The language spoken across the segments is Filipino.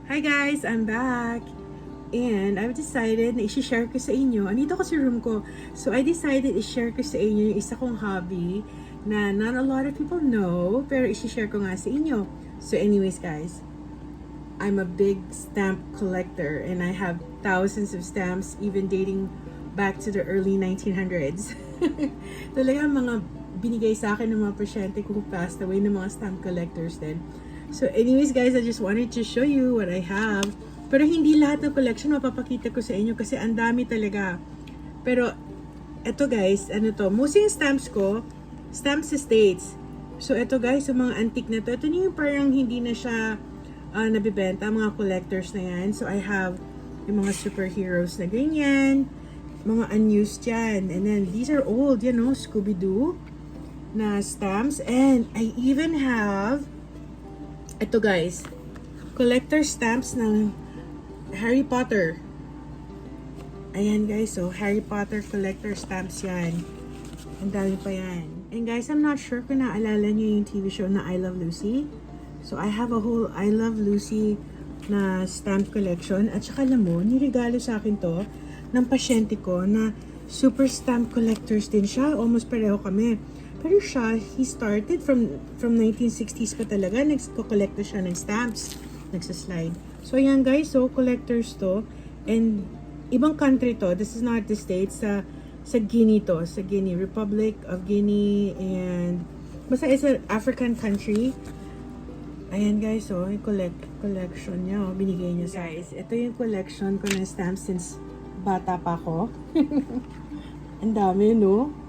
Hi guys! I'm back! And I've decided na i-share ko sa inyo. Andito ko sa room ko. So I decided i-share ko sa inyo yung isa kong hobby na not a lot of people know, pero i-share ko nga sa inyo. So anyways guys, I'm a big stamp collector and I have thousands of stamps even dating back to the early 1900s. Talaga mga binigay sa akin ng mga pasyente ko who passed away ng mga stamp collectors din. So anyways guys, I just wanted to show you what I have. Pero hindi lahat ng collection mapapakita ko sa inyo kasi ang dami talaga. Pero eto guys, ano to, most yung stamps ko, stamps estates. So eto guys, yung mga antique na to, ito yung parang hindi na siya nabibenta, mga collectors na yan. So I have yung mga superheroes na ganyan, mga unused yan. And then these are old, you know, Scooby-Doo na stamps. And I even have ito guys, collector stamps ng Harry Potter. Ayan guys, so Harry Potter collector stamps yan. Ang dami pa yan. And guys, I'm not sure kung naalala nyo yung TV show na I Love Lucy. So I have a whole I Love Lucy na stamp collection. At saka alam mo, niregalo sa akin to ng pasyente ko na super stamp collectors din siya. Almost pareho kami. Pero siya, he started from 1960s pa talaga. Nagko-collect na siya ng stamps. Nagsaslide. So, ayan guys. So, collectors to. And, ibang country to. This is not the States. Sa Guinea to. Sa Guinea. Republic of Guinea. And, basta it's an African country. Ayan guys. So, yung collection niya. Binigay niya sa guys. Ito yung collection ko ng stamps since bata pa ako. Ang dami, no?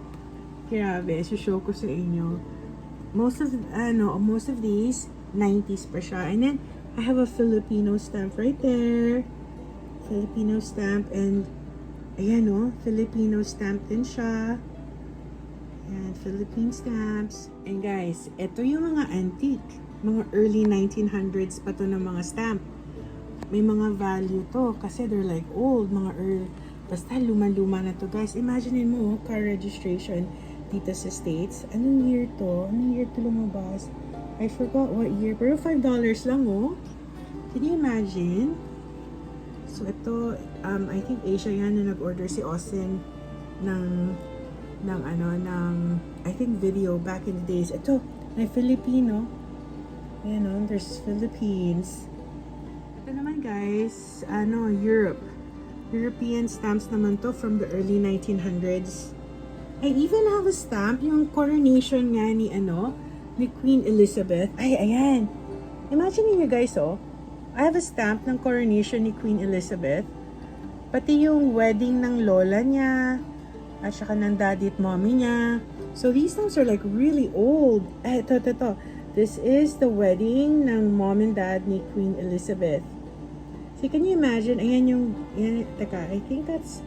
Grabe, show ko sa inyo. Most of these 90s pa siya. And then I have a Filipino stamp right there. Filipino stamp and ayan Filipino stamp din siya. Ayan, Philippine stamps. And guys, ito yung mga antique. Mga early 1900s pa to ng mga stamp. May mga value to kasi they're like old, mga early. Basta luma-luma na to guys. Imagine mo, car registration dito sa States. Anong year to? Anong year to lumabas? I forgot what year. Pero $5 lang Can you imagine? So ito, I think Asia yan na nag-order si Austin ng I think video back in the days. Ito, may Filipino. Ayan there's Philippines. Ito naman guys, Europe. European stamps naman to from the early 1900s. I even have a stamp, yung coronation nga ni Queen Elizabeth. Ay, ayan. Imagine niyo guys, I have a stamp ng coronation ni Queen Elizabeth. Pati yung wedding ng lola niya, at saka ng daddy at mommy niya. So these stamps are like really old. Ito. This is the wedding ng mom and dad ni Queen Elizabeth. So can you imagine, I think that's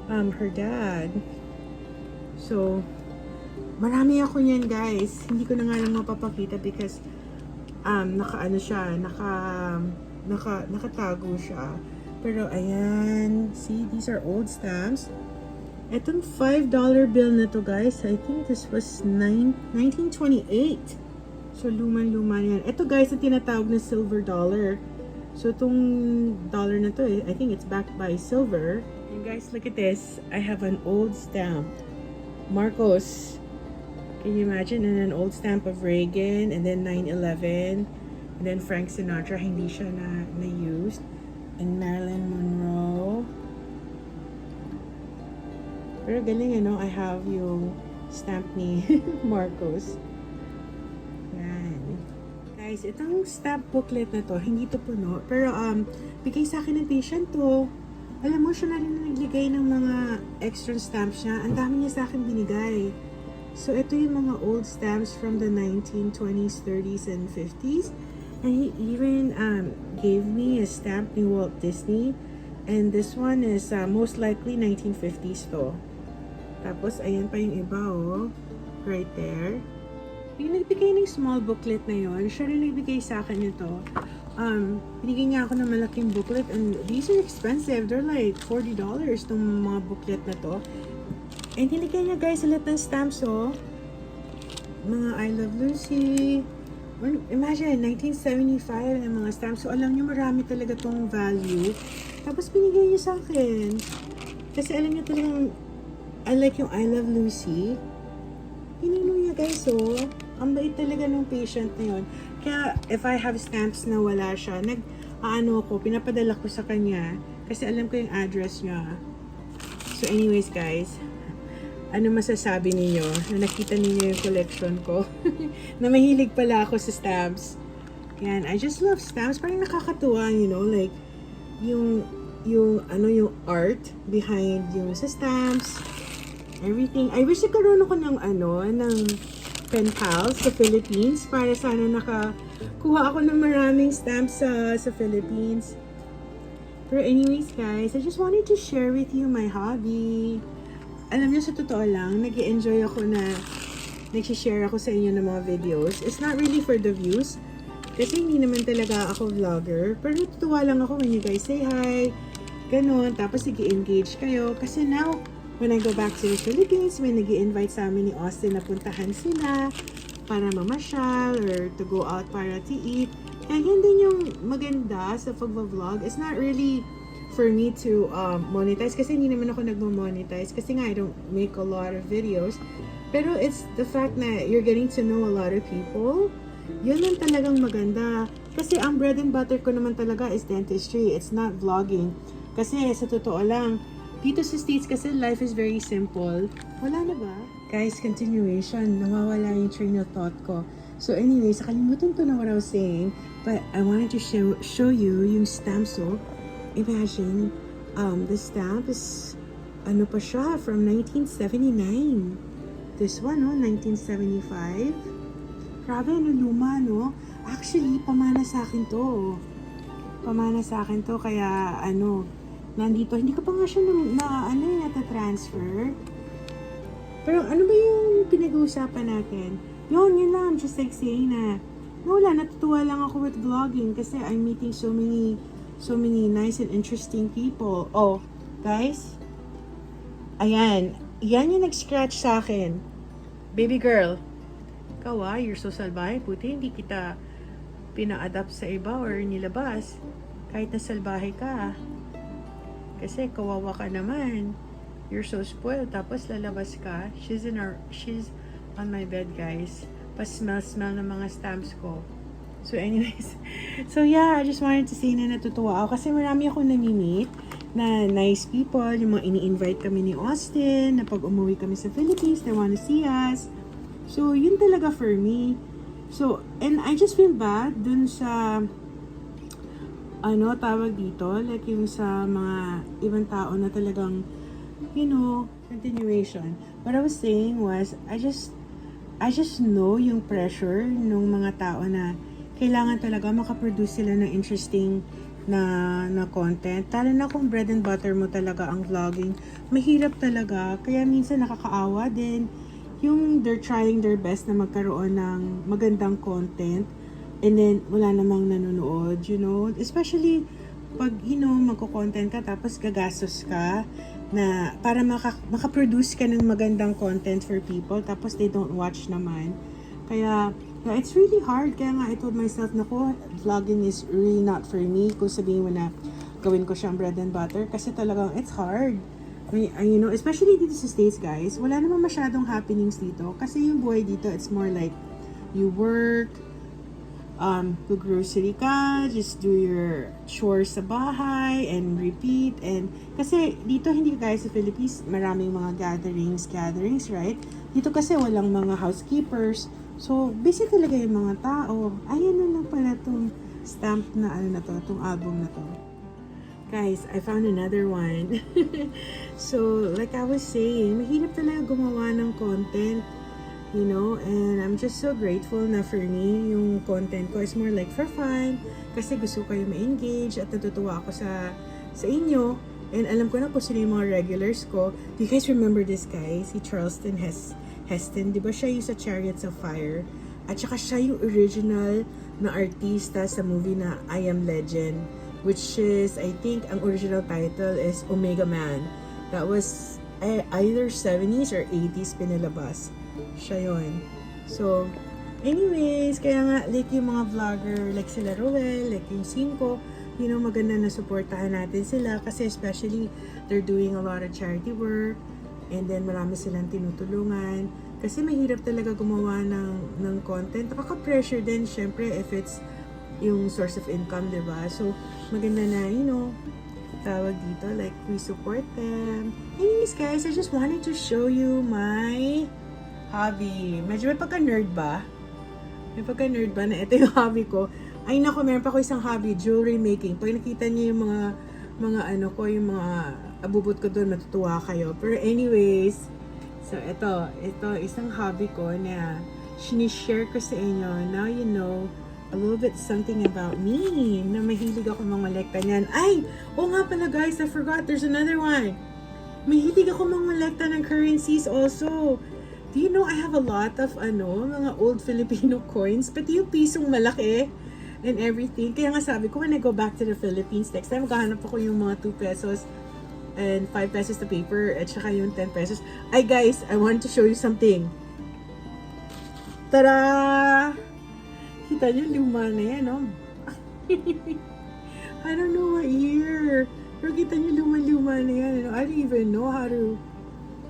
her dad. So, marami ako niyan guys. Hindi ko na nga lang mapapakita because nakatago siya. Pero ayan, see, these are old stamps. Etong $5 bill na to guys, I think this was 1928. So, luma-luma yan. Ito guys, ang tinatawag na silver dollar. So, itong dollar na to, I think it's backed by silver. And guys, look at this. I have an old stamp. Marcos. Can you imagine? And an old stamp of Reagan, and then 9/11, and then Frank Sinatra, hindi siya na-used. And Marilyn Monroe. Pero galing, I have yung stamp ni Marcos. Yan. Guys, itong stamp booklet na to, hindi to puno. Pero, bigay sa akin ng patient to. Alam mo, siya na rin naglagay ng mga extra stamps niya. Ang dami niya sa akin binigay. So, ito yung mga old stamps from the 1920s, 30s, and 50s. And he even gave me a stamp ni Walt Disney. And this one is most likely 1950s to. Tapos, ayan pa yung iba, right there. Yung nagbigay ng small booklet na yon, siya rin nagbigay sa akin ito. Binigyan niya ako ng malaking booklet and these are expensive. They're like $40 tong mga booklet na to. And binigyan niya guys lahat ng stamps, Mga I Love Lucy, Imagine, 1975 ng mga stamps. So, alam niyo, marami talaga tong value. Tapos, binigay niyo sa akin. Kasi alam niyo talagang, I like yung I Love Lucy. Hinino niya, guys, oh. Ang bait talaga ng patient na yun. Kaya, if I have stamps na wala siya, pinapadala ko sa kanya. Kasi alam ko yung address niya. So, anyways, guys, ano masasabi ninyo na nakita ninyo yung collection ko? Na mahilig pala ako sa stamps. Yan, I just love stamps. Parang nakakatuwa, you know, like, yung art behind yung sa stamps, everything. I wish nagkaroon ako ng pen pals sa Philippines para sana nakakuha ako ng maraming stamps sa Philippines. Pero anyways, guys, I just wanted to share with you my hobby. Alam niyo, sa totoo lang, nag-i-enjoy ako na nag-share ako sa inyo ng mga videos. It's not really for the views, kasi hindi naman talaga ako vlogger. Pero natutuwa lang ako when you guys say hi, ganun. Tapos nag-i-engage kayo. Kasi now, when I go back to the Philippines, may nag-i-invite sa amin ni Austin na puntahan sila para mamasyal or to go out para to eat. Kaya yun din yung maganda sa pag-vlog. It's not really for me to monetize, kasi hindi naman ako nagmo-monetize kasi nga I don't make a lot of videos. Pero it's the fact na you're getting to know a lot of people. Yun lang talagang maganda. Kasi ang bread and butter ko naman talaga is dentistry. It's not vlogging. Kasi sa totoo lang, dito sa States kasi life is very simple. Wala na ba? Guys, continuation. Nawawala yung train of thought ko. So anyways, nakalimutan ko na what I was saying. But I wanted to show you yung stamps, oh. Imagine, the stamp is, pa siya, from 1979. This one, 1975. Grabe, luma, no? Actually, pamana sa akin to. Pamana sa akin to, kaya, nandito. Hindi ko pa nga siya nata-transfer. Pero, ano ba yung pinag-uusapan natin? Yun lang, just like saying na, wala, natutuwa lang ako with vlogging kasi I'm meeting so many nice and interesting people. Oh, guys. Ayan. Yan yung nag-scratch sa akin. Baby girl. Ikaw you're so salbahe. Puti, hindi kita pina-adapt sa iba or nilabas. Kahit na salbahe ka. Kasi kawawa ka naman. You're so spoiled. Tapos lalabas ka. She's on my bed, guys. Pa-smell ng mga stamps ko. So anyways, so yeah, I just wanted to say na natutuwa ako kasi marami akong nami-meet na nice people, yung mga ini-invite kami ni Austin, na pag umuwi kami sa Philippines, they wanna see us. So yun talaga for me. So, and I just feel bad dun sa tawag dito, like yung sa mga ibang tao na talagang, continuation. What I was saying was, I just know yung pressure ng mga tao na kailangan talaga makaproduce sila ng interesting na content. Lalo na kung bread and butter mo talaga ang vlogging. Mahirap talaga. Kaya minsan nakakaawa din. Yung they're trying their best na magkaroon ng magandang content. And then, wala namang nanonood, Especially, pag, magko-content ka, tapos gagastos ka na para makaproduce ka ng magandang content for people, tapos they don't watch naman. Kaya, it's really hard. Kaya nga, I told myself, vlogging is really not for me. Kung sabihin mo na gawin ko siyang bread and butter. Kasi talagang, it's hard. Especially dito sa States, guys. Wala naman masyadong happenings dito. Kasi yung buhay dito, it's more like, you work, grocery ka, just do your chores sa bahay, and repeat. And kasi dito, hindi guys, sa Philippines, maraming mga gatherings, right? Dito kasi walang mga housekeepers. So, busy talaga yung mga tao. Ayan na lang pala itong stamp na itong album na to. Guys, I found another one. So, like I was saying, mahirap talaga gumawa ng content. And I'm just so grateful na for me, yung content ko is more like for fun. Kasi gusto kayo ma-engage at natutuwa ako sa inyo. And alam ko na kung sino yung mga regulars ko. Do you guys remember this guy? Si Charleston Heston, di ba siya yung sa Chariots of Fire? At saka siya yung original na artista sa movie na I Am Legend, which is, I think, ang original title is Omega Man. That was either 70s or 80s pinalabas. Siya yun. So, Anyways, kaya nga, like yung mga vlogger, like sila Roel, like yung Cinco, maganda na supportahan natin sila kasi especially they're doing a lot of charity work and then marami silang tinutulungan kasi mahirap talaga gumawa ng content. Nakaka-pressure din syempre if it's yung source of income, diba? So, maganda na, tawag dito, like, we support them. Anyways, guys, I just wanted to show you my hobby. Medyo may pagka-nerd ba? May pagka-nerd ba na ito yung hobby ko? Ay nako, meron pa ako isang hobby, jewelry making. Pag nakita niyo yung mga yung mga abubot ko doon, matutuwa kayo. Pero anyways, so ito isang hobby ko na sinishare ko sa inyo. Now you know a little bit something about me, na mahilig ako mangolekta niyan. Ay, nga pala guys, I forgot, there's another one. Mahilig ako mangolekta ng currencies also. Do you know I have a lot of mga old Filipino coins, pati yung pisong malaki and everything. Kaya nga sabi ko, when I go back to the Philippines next time, maghahanap ako yung mga 2 pesos and 5 pesos na paper at saka yung 10 pesos. Ay guys, I want to show you something. Tada! Kita niyo, luma na yan, no? I don't know what year. Pero kita niyo, luma-luma na yan. I don't even know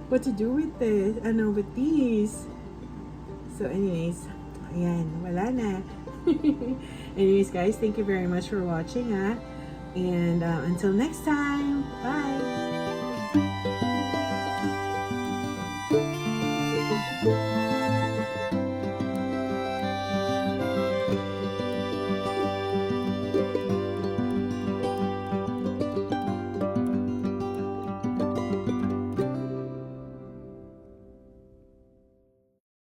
what to do with this, with these. So anyways, ayan, wala na. Anyways guys, thank you very much for watching, and until next time, bye!